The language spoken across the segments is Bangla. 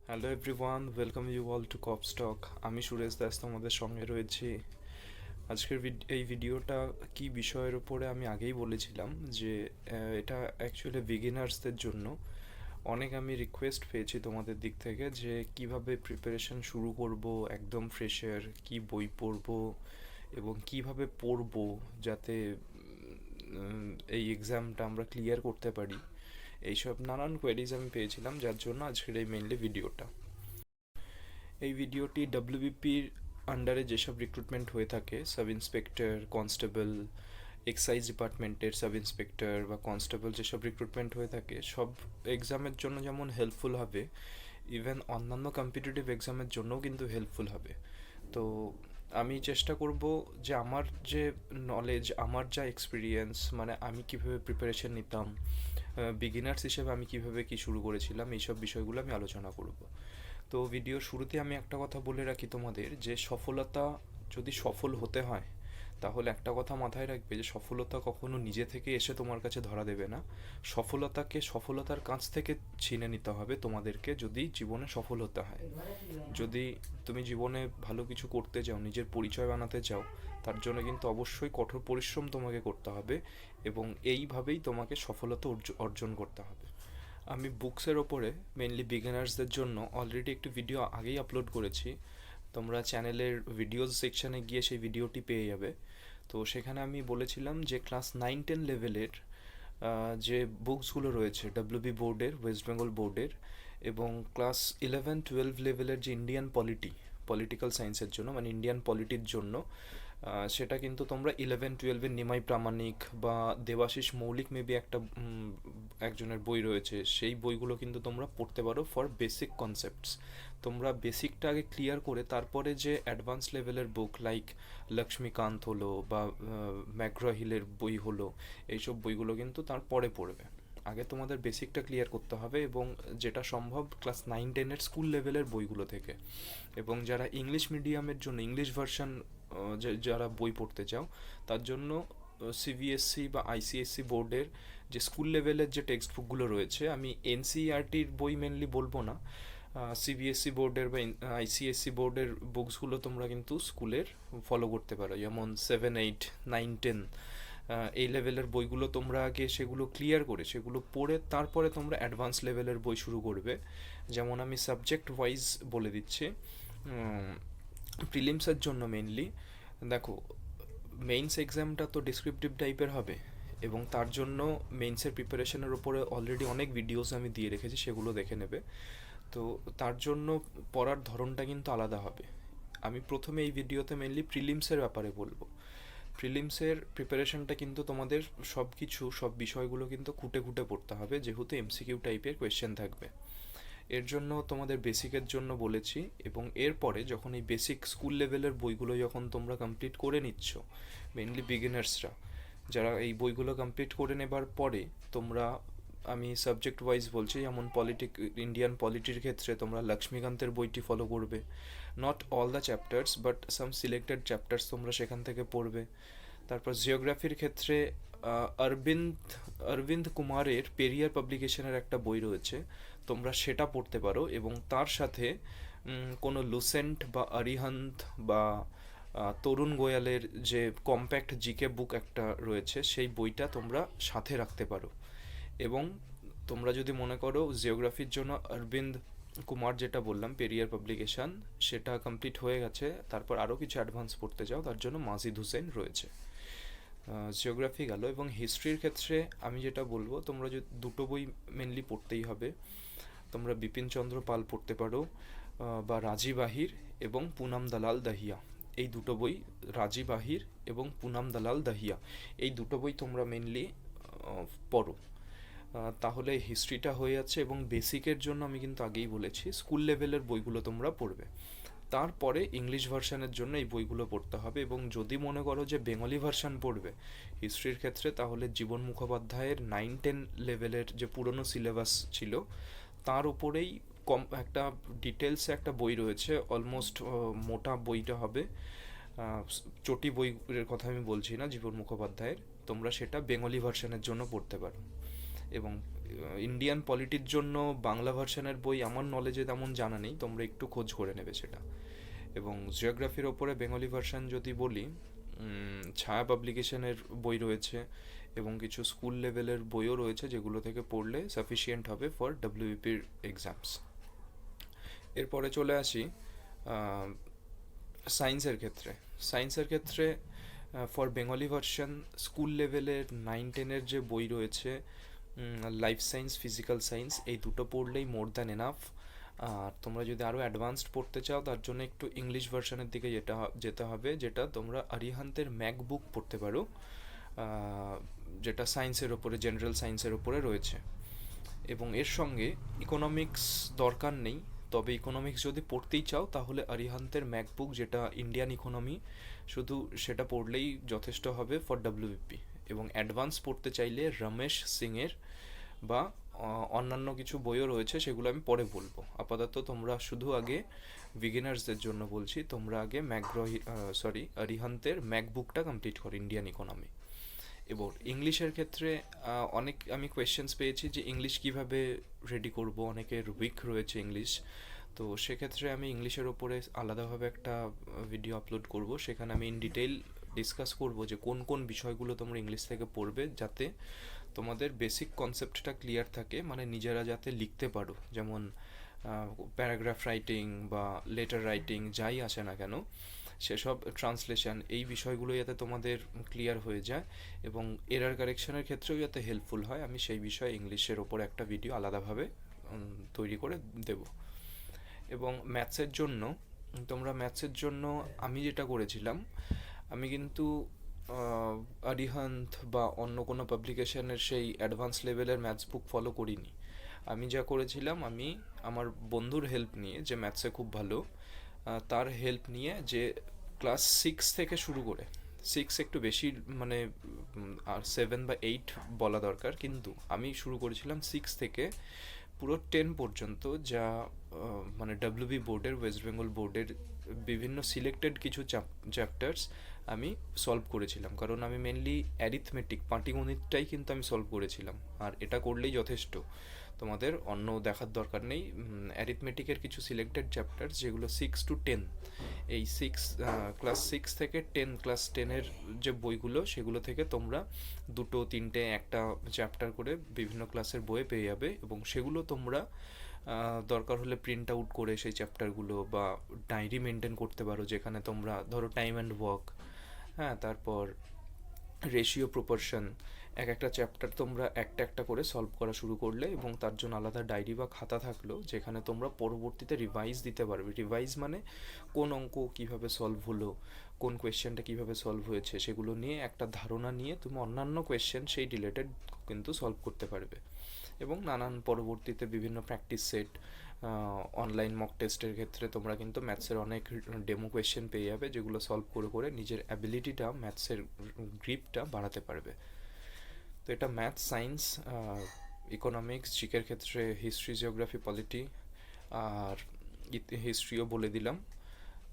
Hello everyone, welcome you all to cop stock. আমি সুরেশ দাস তোমাদের সঙ্গে রয়েছি। আজকের এই ভিডিওটা কি বিষয়ের উপরে আমি আগেই বলেছিলাম যে এটা অ্যাকচুয়ালি বিগিনার্সদের জন্য। অনেক আমি রিকোয়েস্ট পেয়েছি তোমাদের দিক থেকে যে কিভাবে প্রিপারেশন শুরু করব, একদম ফ্রেশার, কি বই পড়ব এবং কিভাবে পড়ব যাতে এই এক্সামটা আমরা ক্লিয়ার করতে পারি। এইসব নানান কোয়েরিজ আমি পেয়েছিলাম, যার জন্য আজকের এই মেইনলি ভিডিওটা। এই ভিডিওটি ডব্লিউবিপির আন্ডারে যেসব রিক্রুটমেন্ট হয়ে থাকে, সাব ইন্সপেক্টর, কনস্টেবল, এক্সাইজ ডিপার্টমেন্টের সাব ইন্সপেক্টর বা কনস্টেবল যেসব রিক্রুটমেন্ট হয়ে থাকে, সব এক্সামের জন্য যেমন হেল্পফুল হবে, ইভেন অন্যান্য কম্পিটিটিভ এক্সামের জন্যও কিন্তু হেল্পফুল হবে। তো আমি চেষ্টা করব যে আমার যে নলেজ, আমার যা এক্সপিরিয়েন্স, মানে আমি কীভাবে প্রিপারেশন নিতাম, বিগিনার্স হিসেবে আমি কীভাবে কী শুরু করেছিলাম, এইসব বিষয়গুলো আমি আলোচনা করব। তো ভিডিওর শুরুতে আমি একটা কথা বলে রাখি তোমাদের, যে সফলতা যদি সফল হতে হয় তাহলে একটা কথা মাথায় রাখবে, যে সফলতা কখনো নিজে থেকে এসে তোমার কাছে ধরা দেবে না। সফলতাকে সফলতার কাছ থেকে ছিনে নিতে হবে তোমাদেরকে, যদি জীবনে সফল হতে হয়। যদি তুমি জীবনে ভালো কিছু করতে চাও, নিজের পরিচয় বানাতে চাও, তার জন্য কিন্তু অবশ্যই কঠোর পরিশ্রম তোমাকে করতে হবে এবং এইভাবেই তোমাকে সফলতা অর্জন করতে হবে। আমি বুকসের ওপরে মেনলি বিগিনার্সদের জন্য অলরেডি একটি ভিডিও আগেই আপলোড করেছি। তোমরা চ্যানেলের ভিডিওস সেকশানে গিয়ে সেই ভিডিওটি পেয়ে যাবে। তো সেখানে আমি বলেছিলাম যে ক্লাস 9-10 লেভেলের যে বুকসগুলো রয়েছে ডব্লিউবি বোর্ডের, ওয়েস্ট বেঙ্গল বোর্ডের, এবং ক্লাস 11-12 লেভেলের যে ইন্ডিয়ান পলিটিক্যাল সায়েন্সের জন্য, মানে ইন্ডিয়ান পলিটির জন্য, সেটা কিন্তু তোমরা 11-12-এর নিমাই প্রামাণিক বা দেবাশিস মৌলিক মেবি একটা একজনের বই রয়েছে, সেই বইগুলো কিন্তু তোমরা পড়তে পারো ফর বেসিক কনসেপ্টস। তোমরা বেসিকটা আগে ক্লিয়ার করে তারপরে যে অ্যাডভান্স লেভেলের বুক লাইক লক্ষ্মীকান্ত হলো বা ম্যাগ্র হিলের বই হলো, এইসব বইগুলো কিন্তু তারপরে পড়বে। আগে তোমাদের বেসিকটা ক্লিয়ার করতে হবে, এবং যেটা সম্ভব ক্লাস 9-10-এর স্কুল লেভেলের বইগুলো থেকে। এবং যারা ইংলিশ মিডিয়ামের জন্য ইংলিশ ভার্সন যারা বই পড়তে চাও, তার জন্য সিবিএসসি বা আইসিএসসি বোর্ডের যে স্কুল লেভেলের যে টেক্সট বুকগুলো রয়েছে, আমি এনসিইআরটির বই মেনলি বলবো না, সিবিএসসি বোর্ডের বা আইসিএসসি বোর্ডের বুকসগুলো তোমরা কিন্তু স্কুলের ফলো করতে পারো, যেমন 7, 8, 9, 10 এই লেভেলের বইগুলো তোমরা আগে সেগুলো ক্লিয়ার করে সেগুলো পড়ে তারপরে তোমরা অ্যাডভান্স লেভেলের বই শুরু করবে। যেমন আমি সাবজেক্ট ওয়াইজ বলে দিচ্ছি। প্রিলিমসের জন্য মেনলি দেখো, মেইনস এক্সামটা তো ডিসক্রিপটিভ টাইপের হবে, এবং তার জন্য মেইনসের প্রিপারেশনের ওপরে অলরেডি অনেক ভিডিওস আমি দিয়ে রেখেছি, সেগুলো দেখে নেবে। তো তার জন্য পড়ার ধরনটা কিন্তু আলাদা হবে। আমি প্রথমে এই ভিডিওতে মেনলি প্রিলিমসের ব্যাপারে বলবো। প্রিলিমসের প্রিপারেশনটা কিন্তু তোমাদের সব বিষয়গুলো কিন্তু খুঁটে খুঁটে পড়তে হবে, যেহেতু এমসিকিউ টাইপের কোয়েশ্চেন থাকবে। এর জন্য তোমাদের বেসিকের জন্য বলেছি, এবং এরপরে যখন এই বেসিক স্কুল লেভেলের বইগুলো যখন তোমরা কমপ্লিট করে নিচ্ছ, মেনলি বিগিনার্সরা যারা এই বইগুলো কমপ্লিট করে নেবার পরে তোমরা, আমি সাবজেক্ট ওয়াইজ বলছি, যেমন ইন্ডিয়ান পলিটির ক্ষেত্রে তোমরা লক্ষ্মীকান্তের বইটি ফলো করবে। Not all the chapters, but some selected chapters তোমরা সেখান থেকে পড়বে। তারপর জিওগ্রাফির ক্ষেত্রে অরবিন্দ অরবিন্দ কুমারের পেরিয়ার পাবলিকেশনের একটা বই রয়েছে, তোমরা সেটা পড়তে পারো। এবং তার সাথে কোনো লুসেন্ট বা অরিহান্ত বা তরুণ গোয়ালের যে কম্প্যাক্ট জিকে বুক একটা রয়েছে, সেই বইটা তোমরা সাথে রাখতে পারো। এবং তোমরা যদি মনে করো জিওগ্রাফির জন্য অরবিন্দ কুমার যেটা বললাম পেরিয়ার পাবলিকেশন, সেটা কমপ্লিট হয়ে গেছে, তারপর আরও কিছু অ্যাডভান্স পড়তে চাও, তার জন্য মাজিদ হুসেন রয়েছে। জিওগ্রাফি গেল। এবং হিস্ট্রির ক্ষেত্রে আমি যেটা বলবো, তোমরা যদি দুটো বই মেনলি পড়তেই হবে। তোমরা বিপিন চন্দ্র পাল পড়তে পারো, বা রাজীব আহির এবং পুনাম দালাল দাহিয়া, এই দুটো বই, রাজীব আহির এবং পুনাম দালাল দাহিয়া, এই দুটো বই তোমরা মেনলি পড়ো। তাহলে হিস্ট্রিটা হয়ে যাচ্ছে। এবং বেসিকের জন্য আমি কিন্তু আগেই বলেছি স্কুল লেভেলের বইগুলো তোমরা পড়বে। তারপরে ইংলিশ ভার্সানের জন্য এই বইগুলো পড়তে হবে। এবং যদি মনে করো যে বেঙ্গলি ভার্সান পড়বে হিস্ট্রির ক্ষেত্রে, তাহলে জীবন মুখোপাধ্যায়ের 9-10 লেভেলের যে পুরনো সিলেবাস ছিল তার উপরেই একটা ডিটেলসে একটা বই রয়েছে, অলমোস্ট মোটা বইটা হবে, চটি বইয়ের কথা আমি বলছি না জীবন মুখোপাধ্যায়ের, তোমরা সেটা বেঙ্গলি ভার্সানের জন্য পড়তে পারো। এবং ইন্ডিয়ান পলিটির জন্য বাংলা ভার্সনের বই আমার নলেজে তেমন জানা নেই, তোমরা একটু খোঁজ করে নেবে সেটা। এবং জিওগ্রাফির ওপরে বেঙ্গলি ভার্সন যদি বলি, ছায়া পাবলিকেশনের বই রয়েছে এবং কিছু স্কুল লেভেলের বইও রয়েছে যেগুলো থেকে পড়লে সাফিসিয়েন্ট হবে ফর ডাব্লিউবিপির এক্সামস। এরপরে চলে আসি সায়েন্সের ক্ষেত্রে। সায়েন্সের ক্ষেত্রে ফর বেঙ্গলি ভার্সন স্কুল লেভেলের 9-10-এর যে বই রয়েছে, লাইফ সায়েন্স, ফিজিক্যাল সায়েন্স, এই দুটো পড়লেই মোর দ্যান এনাফ। আর তোমরা যদি আরও অ্যাডভান্সড পড়তে চাও তার জন্য একটু ইংলিশ ভার্সনের দিকে যেতে হবে, যেটা তোমরা আরিহান্তের ম্যাক বুক পড়তে পারো, যেটা সায়েন্সের ওপরে, জেনারেল সায়েন্সের ওপরে রয়েছে। এবং এর সঙ্গে ইকোনমিক্স দরকার নেই, তবে ইকোনমিক্স যদি পড়তেই চাও তাহলে আরিহান্তের ম্যাকবুক, যেটা ইন্ডিয়ান ইকোনমি, শুধু সেটা পড়লেই যথেষ্ট হবে ফর ডাব্লিউবিপি। এবং অ্যাডভান্স পড়তে চাইলে রমেশ সিংয়ের বা অন্যান্য কিছু বইও রয়েছে, সেগুলো আমি পরে বলবো। আপাতত তোমরা শুধু আগে বিগিনার্সদের জন্য বলছি, তোমরা আগে আরিহান্তের ম্যাকবুকটা কমপ্লিট করো, ইন্ডিয়ান ইকোনমি। এবার ইংলিশের ক্ষেত্রে অনেক আমি কোয়েশ্চেন্স পেয়েছি যে ইংলিশ কিভাবে রেডি করব, অনেকের উইক রয়েছে ইংলিশ। তো সেক্ষেত্রে আমি ইংলিশের ওপরে আলাদাভাবে একটা ভিডিও আপলোড করব, সেখানে আমি ইন ডিটেইল ডিসকাস করব যে কোন কোন বিষয়গুলো তোমরা ইংলিশ থেকে পড়বে, যাতে তোমাদের বেসিক কনসেপ্টটা ক্লিয়ার থাকে, মানে নিজেরা যাতে লিখতে পারো। যেমন প্যারাগ্রাফ রাইটিং বা লেটার রাইটিং যাই আসে না কেন, সেসব ট্রান্সলেশন, এই বিষয়গুলো যাতে তোমাদের ক্লিয়ার হয়ে যায় এবং এরার কারেকশনের ক্ষেত্রেও যাতে হেল্পফুল হয়, আমি সেই বিষয়ে ইংলিশের ওপর একটা ভিডিও আলাদাভাবে তৈরি করে দেব। এবং ম্যাথসের জন্য আমি যেটা করেছিলাম, আমি কিন্তু আরিহান্ত বা অন্য কোনো পাবলিকেশনের সেই অ্যাডভান্স লেভেলের ম্যাথস বুক ফলো করিনি। আমি যা করেছিলাম, আমি আমার বন্ধুর হেল্প নিয়ে, যে ম্যাথসে খুব ভালো, তার হেল্প নিয়ে, যে ক্লাস 6 থেকে শুরু করে, 6 একটু বেশি, মানে আর 7 বা 8 বলা দরকার, কিন্তু আমি শুরু করেছিলাম 6 থেকে পুরো 10 পর্যন্ত, যা মানে ডাব্লিউবি বোর্ডের, ওয়েস্ট বেঙ্গল বোর্ডের বিভিন্ন সিলেক্টেড কিছু চ্যাপ্টার্স আমি সলভ করেছিলাম। কারণ আমি মেনলি অ্যারিথমেটিক, পাটিগণিতটাই কিন্তু আমি সলভ করেছিলাম, আর এটা করলেই যথেষ্ট, তোমাদের অন্য দেখার দরকার নেই। অ্যারিথমেটিকের কিছু সিলেক্টেড চ্যাপ্টার, যেগুলো 6 to 10, এই ক্লাস 6 থেকে 10, ক্লাস 10-এর যে বইগুলো, সেগুলো থেকে তোমরা 2, 3, একটা চ্যাপ্টার করে বিভিন্ন ক্লাসের বইয়ে পেয়ে যাবে। এবং সেগুলো তোমরা দরকার হলে প্রিন্ট আউট করে সেই চ্যাপ্টারগুলো, বা ডায়েরি মেনটেন করতে পারো, যেখানে তোমরা ধরো টাইম অ্যান্ড ওয়ার্ক, হ্যাঁ, তারপর রেশিও, প্রপোর্শন, একটা চ্যাপ্টার তোমরা একটা একটা করে সলভ করা শুরু করলে, এবং তার জন্য আলাদা ডায়েরি বা খাতা থাকলো, যেখানে তোমরা পরবর্তীতে রিভাইজ দিতে পারবে। রিভাইজ মানে কোন অঙ্ক কীভাবে সলভ হলো, কোন কোয়েশ্চেনটা কীভাবে সলভ হয়েছে, সেগুলো নিয়ে একটা ধারণা নিয়ে তুমি অন্যান্য কোয়েশ্চেন সেই রিলেটেড কিন্তু সলভ করতে পারবে। এবং নানান পরবর্তীতে বিভিন্ন প্র্যাকটিস সেট, অনলাইন মক টেস্টের ক্ষেত্রে তোমরা কিন্তু ম্যাথসের অনেক ডেমো কোয়েশ্চেন পেয়ে যাবে, যেগুলো সলভ করে করে নিজের অ্যাবিলিটিটা, ম্যাথসের গ্রিপটা বাড়াতে পারবে। তো এটা ম্যাথ, সায়েন্স, ইকোনমিক্স, জিকের ক্ষেত্রে হিস্ট্রি, জিওগ্রাফি, পলিটি, আর হিস্ট্রিও বলে দিলাম।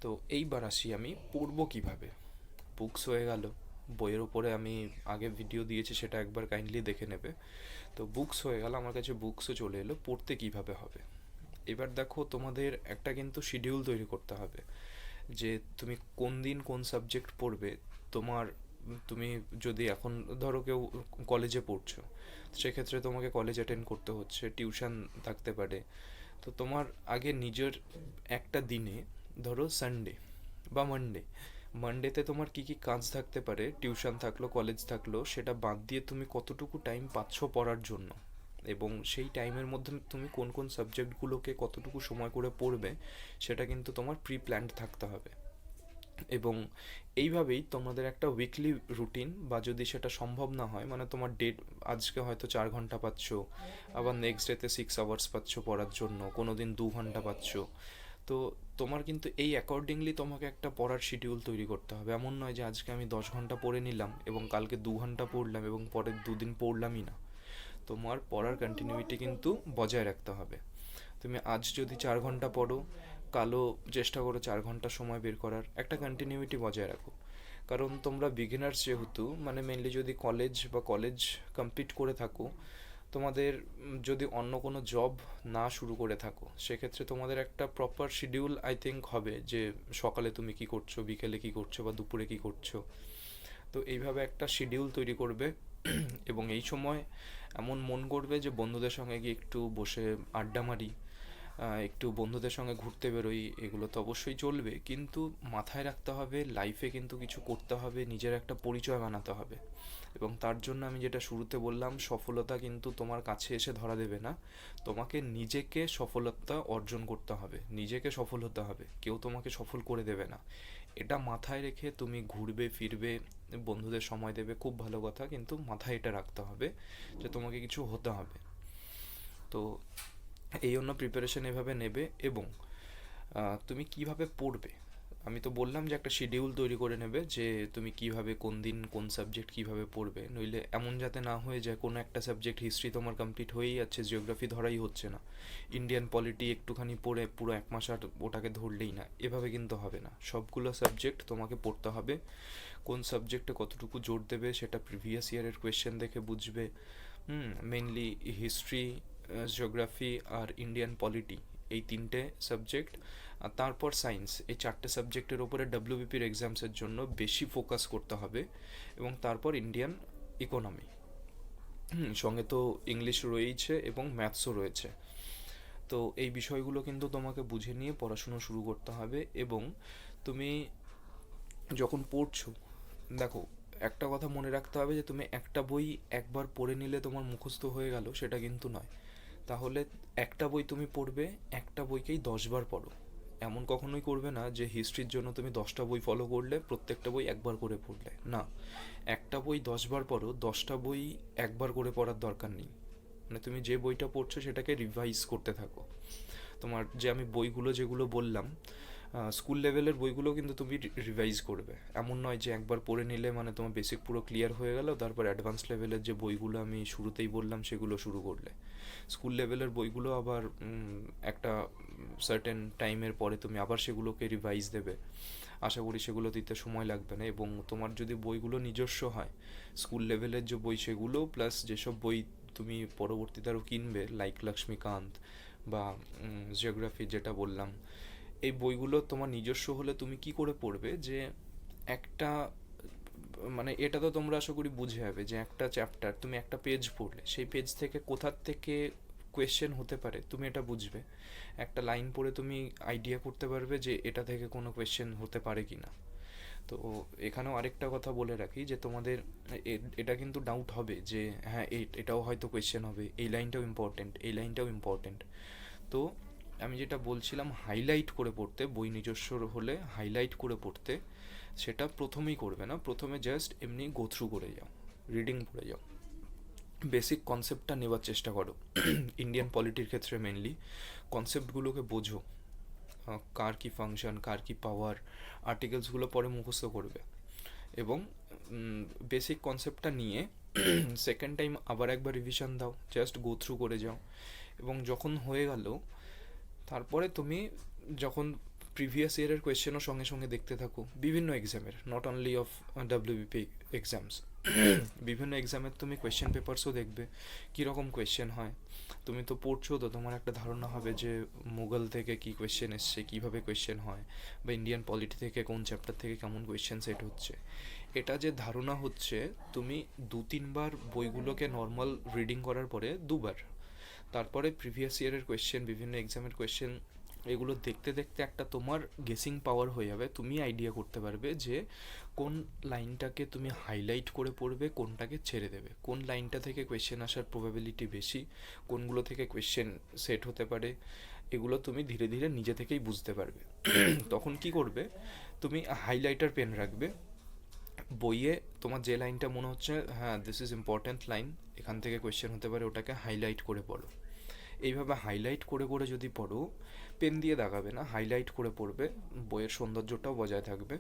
তো এইবার আসি আমি পড়বো কীভাবে। বুকস হয়ে গেল, বইয়ের উপরে আমি আগে ভিডিও দিয়েছি, সেটা একবার কাইন্ডলি দেখে নেবে। তো বুকস হয়ে গেল, আমার কাছে বুকসও চলে এলো, পড়তে কীভাবে হবে। এবার দেখো, তোমাদের একটা কিন্তু শিডিউল তৈরি করতে হবে, যে তুমি কোন দিন কোন সাবজেক্ট পড়বে। তুমি যদি এখন ধরো কেউ কলেজে পড়ছো, সেক্ষেত্রে তোমাকে কলেজ অ্যাটেন্ড করতে হচ্ছে, টিউশন থাকতে পারে। তো তোমার আগে নিজের একটা দিনে, ধরো সানডে বা মানডেতে তোমার কী কী কাজ থাকতে পারে, টিউশন থাকলো, কলেজ থাকলো, সেটা বাদ দিয়ে তুমি কতটুকু টাইম পাচ্ছ পড়ার জন্য, এবং সেই টাইমের মধ্যে তুমি কোন কোন সাবজেক্টগুলোকে কতটুকু সময় করে পড়বে, সেটা কিন্তু তোমার প্রি প্ল্যান্ড থাকতে হবে। এবং এইভাবেই তোমাদের একটা উইকলি রুটিন, বা যদি সেটা সম্ভব না হয়, মানে তোমার আজকে হয়তো 4 ঘন্টা পাচ্ছ, আবার নেক্সট ডেতে 6 আওয়ার্স পাচ্ছ পড়ার জন্য, কোনো দিন 2 ঘন্টা পাচ্ছ, তো তোমার কিন্তু এই অ্যাকর্ডিংলি তোমাকে একটা পড়ার শিডিউল তৈরি করতে হবে। এমন নয় যে আজকে আমি 10 ঘন্টা পড়ে নিলাম এবং কালকে 2 ঘন্টা পড়লাম এবং পরের 2 দিন পড়লামই না। তোমার পড়ার কন্টিনিউইটি কিন্তু বজায় রাখতে হবে। তুমি আজ যদি 4 ঘন্টা পড়ো, কালও চেষ্টা করো 4 ঘন্টা সময় বের করার, একটা কন্টিনিউইটি বজায় রাখো। কারণ তোমরা বিগিনার্স যেহেতু, মানে মেনলি যদি কলেজ কমপ্লিট করে থাকো, তোমাদের যদি অন্য কোনো জব না শুরু করে থাকো, সেক্ষেত্রে তোমাদের একটা প্রপার শিডিউল আই থিঙ্ক হবে, যে সকালে তুমি কি করছো, বিকেলে কি করছো, বা দুপুরে কি করছো। তো এইভাবে একটা শিডিউল তৈরি করবে এবং এই সময় এমন মন করবে যে বন্ধুদের সঙ্গে গিয়ে একটু বসে আড্ডা মারি, একটু বন্ধুদের সঙ্গে ঘুরতে বেরোই, এগুলো তো অবশ্যই চলবে, কিন্তু মাথায় রাখতে হবে লাইফে কিন্তু কিছু করতে হবে, নিজের একটা পরিচয় বানাতে হবে। এবং তার জন্য আমি যেটা শুরুতে বললাম, সফলতা কিন্তু তোমার কাছে এসে ধরা দেবে না, তোমাকে নিজেকে সফলতা অর্জন করতে হবে, নিজেকে সফল হতে হবে, কেউ তোমাকে সফল করে দেবে না। এটা মাথায় রেখে তুমি ঘুরবে ফিরবে, বন্ধুদের সময় দেবে, খুব ভালো কথা, কিন্তু মাথায় এটা রাখতে হবে যে তোমাকে কিছু হতে হবে। তো এই জন্য প্রিপারেশন এভাবে নেবে। এবং তুমি কিভাবে পড়বে, আমি তো বললাম যে একটা শিডিউল তৈরি করে নেবে, যে তুমি কিভাবে কোন দিন কোন সাবজেক্ট কিভাবে পড়বে, নইলে এমন যাতে না হয়ে যায় কোনো একটা সাবজেক্ট, হিস্ট্রি তোমার কমপ্লিট হয়েই যাচ্ছে, জিওগ্রাফি ধরাই হচ্ছে না, ইন্ডিয়ান পলিটি একটুখানি পড়ে পুরো এক মাস আর ওটাকে ধরলেই না, এভাবে কিন্তু হবে না। সবগুলো সাবজেক্ট তোমাকে পড়তে হবে, কোন সাবজেক্টে কতটুকু জোর দেবে সেটা প্রিভিয়াস ইয়ারের কোয়েশ্চেন দেখে বুঝবে। মেনলি হিস্ট্রি, জিওগ্রাফি আর ইন্ডিয়ান পলিটি, এই তিনটে সাবজেক্ট, আর তারপর সায়েন্স, এই চারটে সাবজেক্টের ওপরে ডাব্লিউবিপির এক্সামসের জন্য বেশি ফোকাস করতে হবে। এবং তারপর ইন্ডিয়ান ইকোনমি, সঙ্গে তো ইংলিশ রয়েইছে এবং ম্যাথসও রয়েছে। তো এই বিষয়গুলো কিন্তু তোমাকে বুঝে নিয়ে পড়াশুনো শুরু করতে হবে। এবং তুমি যখন পড়ছো, দেখো, একটা কথা মনে রাখতে হবে যে তুমি একটা বই একবার পড়ে নিলে তোমার মুখস্থ হয়ে গেল, সেটা কিন্তু নয়। তাহলে একটা বই তুমি পড়বে, একটা বইকেই 10বার পড়ো। এমন কখনোই করবে না যে হিস্ট্রির জন্য তুমি 10টা বই ফলো করলে, প্রত্যেকটা বই একবার করে পড়লে, না। একটা বই 10বার পড়ো, 10টা বই একবার করে পড়ার দরকার নেই। মানে তুমি যে বইটা পড়ছো সেটাকে রিভাইজ করতে থাকো। তোমার যে আমি বইগুলো যেগুলো বললাম, স্কুল লেভেলের বইগুলো কিন্তু তুমি রিভাইজ করবে। এমন নয় যে একবার পড়ে নিলে মানে তোমার বেসিক পুরো ক্লিয়ার হয়ে গেল, তারপর অ্যাডভান্স লেভেলের যে বইগুলো আমি শুরুতেই বললাম সেগুলো শুরু করলে। স্কুল লেভেলের বইগুলো আবার একটা সার্টেন টাইমের পরে তুমি আবার সেগুলোকে রিভাইজ দেবে। আশা করি সেগুলো দিতে সময় লাগবে না। এবং তোমার যদি বইগুলো নিজস্ব হয়, স্কুল লেভেলের যে বই সেগুলো, প্লাস যেসব বই তুমি পরবর্তীতে আরও কিনবে, লাইক লক্ষ্মীকান্ত বা জিওগ্রাফি যেটা বললাম, এই বইগুলো তোমার নিজস্ব হলে তুমি কি করে পড়বে, যে একটা, মানে এটা তো তোমরা আশা করি বুঝে যাবে, যে একটা চ্যাপ্টার তুমি একটা পেজ পড়লে, সেই পেজ থেকে কোথার থেকে কোয়েশ্চেন হতে পারে তুমি এটা বুঝবে। একটা লাইন পড়ে তুমি আইডিয়া করতে পারবে যে এটা থেকে কোনো কোয়েশ্চেন হতে পারে কি না। তো এখানেও আরেকটা কথা বলে রাখি, যে তোমাদের এটা কিন্তু ডাউট হবে যে হ্যাঁ এটাও হয়তো কোয়েশ্চেন হবে, এই লাইনটাও ইম্পর্টেন্ট, এই লাইনটাও ইম্পর্টেন্ট। তো আমি যেটা বলছিলাম হাইলাইট করে পড়তে, বই নিজস্ব হলে হাইলাইট করে পড়তে, সেটা প্রথমেই করবে না। প্রথমে জাস্ট এমনি গো থ্রু করে যাও, রিডিং পড়ে যাও, বেসিক কনসেপ্টটা নেওয়ার চেষ্টা করো। ইন্ডিয়ান পলিটির ক্ষেত্রে মেনলি কনসেপ্টগুলোকে বোঝো, কার কি ফাংশন, কার কি পাওয়ার, আর্টিকেলসগুলো পরে মুখস্থ করবে। এবং বেসিক কনসেপ্টটা নিয়ে সেকেন্ড টাইম আবার একবার রিভিশন দাও, জাস্ট গো থ্রু করে যাও। এবং যখন হয়ে গেল, তারপরে তুমি যখন প্রিভিয়াস ইয়ারের কোয়েশ্চেনও সঙ্গে সঙ্গে দেখতে থাকো, বিভিন্ন এক্সামের, not only of WBP exams, বিভিন্ন এক্সামের তুমি কোয়েশ্চেন পেপারসও দেখবে কীরকম কোয়েশ্চেন হয়। তুমি তো পড়ছো, তো তোমার একটা ধারণা হবে যে মুঘল থেকে কী কোয়েশ্চেন এসছে, কীভাবে কোয়েশ্চেন হয়, বা ইন্ডিয়ান পলিটি থেকে কোন চ্যাপ্টার থেকে কেমন কোয়েশ্চেন সেট হচ্ছে। এটা যে ধারণা হচ্ছে, তুমি 2-3বার বইগুলোকে নর্মাল রিডিং করার পরে 2বার, তারপরে প্রিভিয়াস ইয়ারের কোয়েশ্চেন, বিভিন্ন এক্সামের কোয়েশ্চেন, এগুলো দেখতে দেখতে একটা তোমার গেসিং পাওয়ার হয়ে যাবে। তুমি আইডিয়া করতে পারবে যে কোন লাইনটাকে তুমি হাইলাইট করে পড়বে, কোনটাকে ছেড়ে দেবে, কোন লাইনটা থেকে কোয়েশ্চেন আসার প্রবাবিলিটি বেশি, কোনগুলো থেকে কোয়েশ্চেন সেট হতে পারে, এগুলো তুমি ধীরে ধীরে নিজে থেকেই বুঝতে পারবে। তখন কি করবে, তুমি হাইলাইটার পেন রাখবে বইয়ে, তোমার যে লাইনটা মনে হচ্ছে হ্যাঁ দিস ইজ ইম্পর্ট্যান্ট লাইন, এখান থেকে কোয়েশ্চেন হতে পারে, ওটাকে হাইলাইট করে পড়ো। এইভাবে হাইলাইট করে করে যদি পড়ো, পেন দিয়ে দাগাবে না, হাইলাইট করে পড়বে, বইয়ের সৌন্দর্যটাও বজায় থাকবে।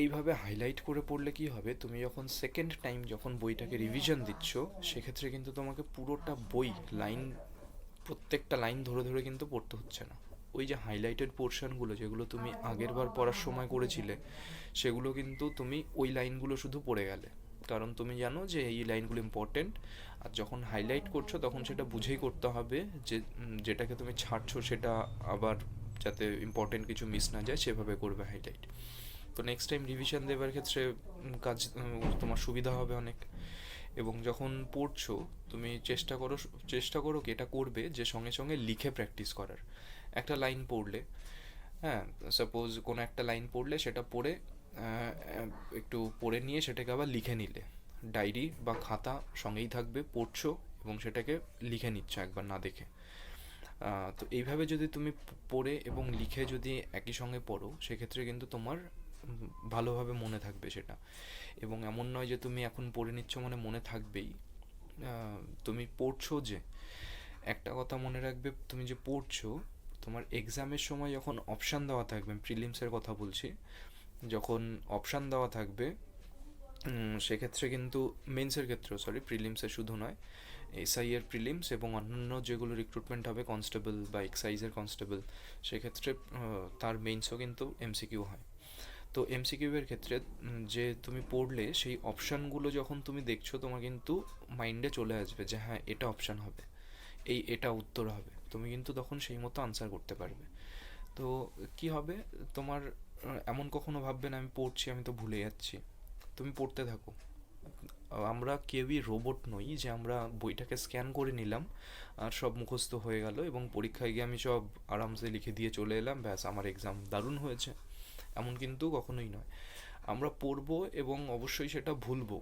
এইভাবে হাইলাইট করে পড়লে কি হবে, তুমি যখন সেকেন্ড টাইম যখন বইটাকে রিভিশন দিচ্ছ, সেক্ষেত্রে কিন্তু তোমাকে পুরোটা বই লাইন, প্রত্যেকটা লাইন ধরে ধরে কিন্তু পড়তে হচ্ছে না। ওই যে হাইলাইটেড পোর্শনগুলো যেগুলো তুমি আগের বার পড়ার সময় করেছিলে, সেগুলো কিন্তু তুমি ওই লাইনগুলো শুধু পড়ে গেলে, কারণ তুমি জানো যে এই লাইনগুলো ইম্পর্টেন্ট। আর যখন হাইলাইট করছো তখন সেটা বুঝেই করতে হবে যে যেটাকে তুমি ছাড়ছো সেটা আবার যাতে ইম্পর্টেন্ট কিছু মিস না যায় সেভাবে করবে হাইলাইট। তো নেক্সট টাইম রিভিশন দেওয়ার ক্ষেত্রে কাজ তোমার সুবিধা হবে অনেক। এবং যখন পড়ছো তুমি চেষ্টা করো কি এটা করবে যে সঙ্গে সঙ্গে লিখে প্র্যাকটিস করার। একটা লাইন পড়লে, হ্যাঁ, সাপোজ কোনো একটা লাইন পড়লে সেটা পড়ে একটু পড়ে নিয়ে সেটাকে আবার লিখে নিলে, ডায়েরি বা খাতা সঙ্গেই থাকবে, পড়ছো এবং সেটাকে লিখে নিচ্ছ একবার না দেখে। তো এইভাবে যদি তুমি পড়ে এবং লিখে যদি একই সঙ্গে পড়ো সেক্ষেত্রে কিন্তু তোমার ভালোভাবে মনে থাকবে সেটা। এবং এমন নয় যে তুমি এখন পড়ে নিচ্ছ মানে মনে থাকবেই। তুমি পড়ছো যে, একটা কথা মনে রাখবে, তুমি যে পড়ছো তোমার এক্সামের সময় যখন অপশান দেওয়া থাকবে, প্রিলিমসের কথা বলছি, যখন অপশান দেওয়া থাকবে সেক্ষেত্রে কিন্তু মেন্সের ক্ষেত্রেও, সরি প্রিলিমসের শুধু নয়, এসআই এর প্রিলিমস এবং অন্যান্য যেগুলো রিক্রুটমেন্ট হবে কনস্টেবল বা এক্সাইজের কনস্টেবল, সেক্ষেত্রে তার মেন্সও কিন্তু এমসিকিউ হয়। তো এমসিকিউ এর ক্ষেত্রে যে তুমি পড়লে সেই অপশানগুলো যখন তুমি দেখছো তোমার কিন্তু মাইন্ডে চলে আসবে যে হ্যাঁ এটা অপশান হবে, এটা উত্তর হবে, তুমি কিন্তু তখন সেই মতো আনসার করতে পারবে। তো কি হবে, তোমার এমন কখনো ভাববে না আমি পড়ছি আমি তো ভুলে যাচ্ছি। তুমি পড়তে থাকো। আমরা কেউই রোবট নই যে আমরা বইটাকে স্ক্যান করে নিলাম আর সব মুখস্থ হয়ে গেল এবং পরীক্ষায় গিয়ে আমি সব আরামসে লিখে দিয়ে চলে এলাম, ব্যাস আমার এক্সাম দারুণ হয়েছে। এমন কিন্তু কখনোই নয়। আমরা পড়বো এবং অবশ্যই সেটা ভুলবো।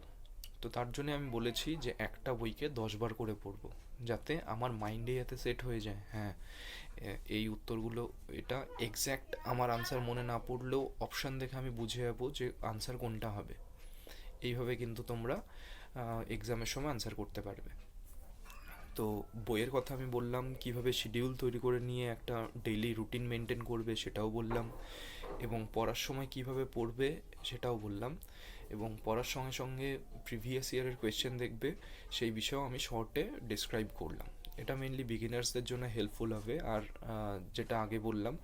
তো তার জন্য আমি বলেছি যে একটা বইকে 10 বার করে পড়বো, যাতে আমার মাইন্ডে যাতে সেট হয়ে যায় হ্যাঁ এই উত্তরগুলো, এটা এক্স্যাক্ট আমার আনসার মনে না পড়লেও অপশান দেখে আমি বুঝে যাবো যে আনসার কোনটা হবে। এইভাবে কিন্তু তোমরা এক্সামের সময় আনসার করতে পারবে। তো বইয়ের কথা আমি বললাম, কিভাবে শিডিউল তৈরি করে নিয়ে একটা ডেইলি রুটিন মেনটেন করবে সেটাও বললাম, এবং পড়ার সময় কিভাবে পড়বে সেটাও বললাম, এবং পড়ার সঙ্গে সঙ্গে প্রিভিয়াস ইয়ারের কোয়েশ্চেন দেখবে সেই বিষয়েও আমি শর্টে ডিসক্রাইব করলাম। এটা মেনলি বিগিনার্সদের জন্য হেল্পফুল হবে। আর যেটা আগে বললাম,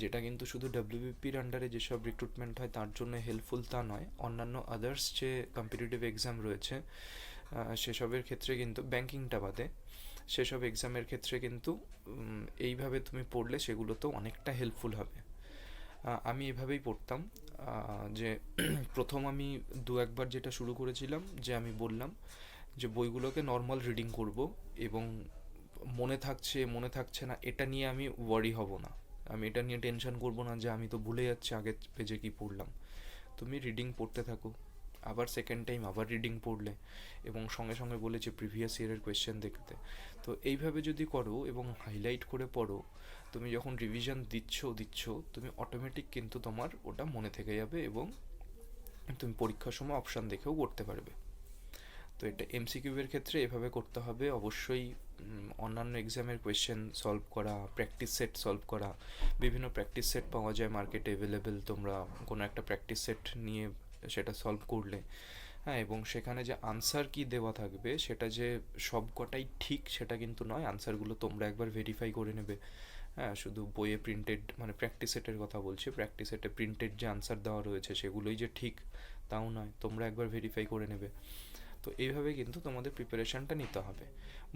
যেটা কিন্তু শুধু ডাব্লিউবিপির আন্ডারে যেসব রিক্রুটমেন্ট হয় তার জন্য হেল্পফুল তা নয়, অন্যান্য আদার্স যে কম্পিটিটিভ এক্সাম রয়েছে সেসবের ক্ষেত্রে কিন্তু, ব্যাঙ্কিংটা বাদে সেসব এক্সামের ক্ষেত্রে কিন্তু এইভাবে তুমি পড়লে সেগুলোতেও অনেকটা হেল্পফুল হবে। আমি এভাবেই পড়তাম, যে প্রথম আমি একবার যেটা শুরু করেছিলাম যে আমি বললাম যে বইগুলোকে নর্মাল রিডিং করব এবং মনে থাকছে না এটা নিয়ে আমি ওয়ারি হব না, আমি এটা নিয়ে টেনশন করব না যে আমি তো ভুলে যাচ্ছি আগের পেজে কি পড়লাম। তুমি রিডিং পড়তে থাকো, আবার সেকেন্ড টাইম আবার রিডিং পড়লে, এবং সঙ্গে সঙ্গে বলেছে প্রিভিয়াস ইয়ারের কোয়েশ্চেন দেখতে। তো এইভাবে যদি করো এবং হাইলাইট করে পড়ো, তুমি যখন রিভিশন দিচ্ছ তুমি অটোমেটিক কিন্তু তোমার ওটা মনে থেকে যাবে এবং তুমি পরীক্ষার সময় অপশান দেখেও করতে পারবে। তো এটা এমসিকিউয়ের ক্ষেত্রে এভাবে করতে হবে অবশ্যই। অন্যান্য এক্সামের কোয়েশ্চেন সলভ করা, প্র্যাকটিস সেট সলভ করা, বিভিন্ন প্র্যাকটিস সেট পাওয়া যায় মার্কেটে অ্যাভেলেবেল, তোমরা কোনো একটা প্র্যাকটিস সেট নিয়ে সেটা সলভ করলে, হ্যাঁ, এবং সেখানে যে আনসার কি দেওয়া থাকবে সেটা যে সব কটাই ঠিক সেটা কিন্তু নয়, আনসারগুলো তোমরা একবার ভেরিফাই করে নেবে। হ্যাঁ, শুধু বইয়ে প্রিন্টেড, মানে প্র্যাকটিস সেটের কথা বলছি, প্র্যাকটিস সেটে প্রিন্টেড যে আনসার দেওয়া রয়েছে সেগুলোই যে ঠিক তাও নয়, তোমরা একবার ভেরিফাই করে নেবে। তো এইভাবে কিন্তু তোমাদের প্রিপারেশানটা নিতে হবে।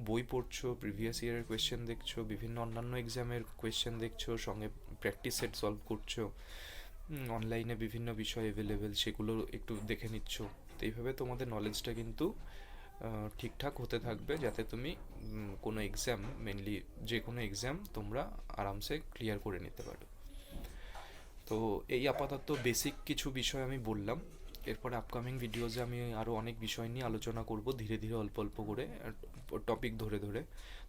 বই পড়ছো, প্রিভিয়াস ইয়ারের কোয়েশ্চেন দেখছো, বিভিন্ন অন্যান্য এক্সামের কোয়েশ্চেন দেখছো, সঙ্গে প্র্যাকটিস সেট সলভ করছো, অনলাইনে বিভিন্ন বিষয় অ্যাভেলেবেল সেগুলো একটু দেখে নিচ্ছ। তো এইভাবে তোমাদের নলেজটা কিন্তু ঠিকঠাক হতে থাকবে, যাতে তুমি কোনো এক্সাম, মেনলি যে কোনো এক্সাম তোমরা আরামসে ক্লিয়ার করে নিতে পারো। তো এই আপাতত বেসিক কিছু বিষয় আমি বললাম। এরপরে আপকামিং ভিডিওজে আমি আরও অনেক বিষয় নিয়ে আলোচনা করব, ধীরে ধীরে অল্প অল্প করে টপিক ধরে ধরে।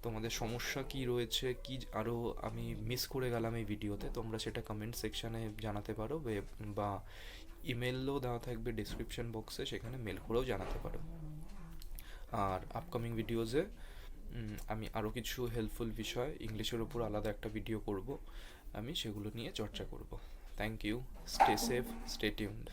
তোমাদের সমস্যা কি রয়েছে, কি আরও আমি মিস করে গেলাম এই ভিডিওতে, তোমরা সেটা কমেন্ট সেকশানে জানাতে পারো, বা ইমেলও দেওয়া থাকবে ডেসক্রিপশন বক্সে, সেখানে মেল করেও জানাতে পারো। আর আপকামিং ভিডিওজে আমি আরও কিছু হেল্পফুল বিষয় ইংলিশের ওপর আলাদা একটা ভিডিও করব, আমি সেগুলো নিয়ে চর্চা করব। Thank you, stay safe, stay tuned.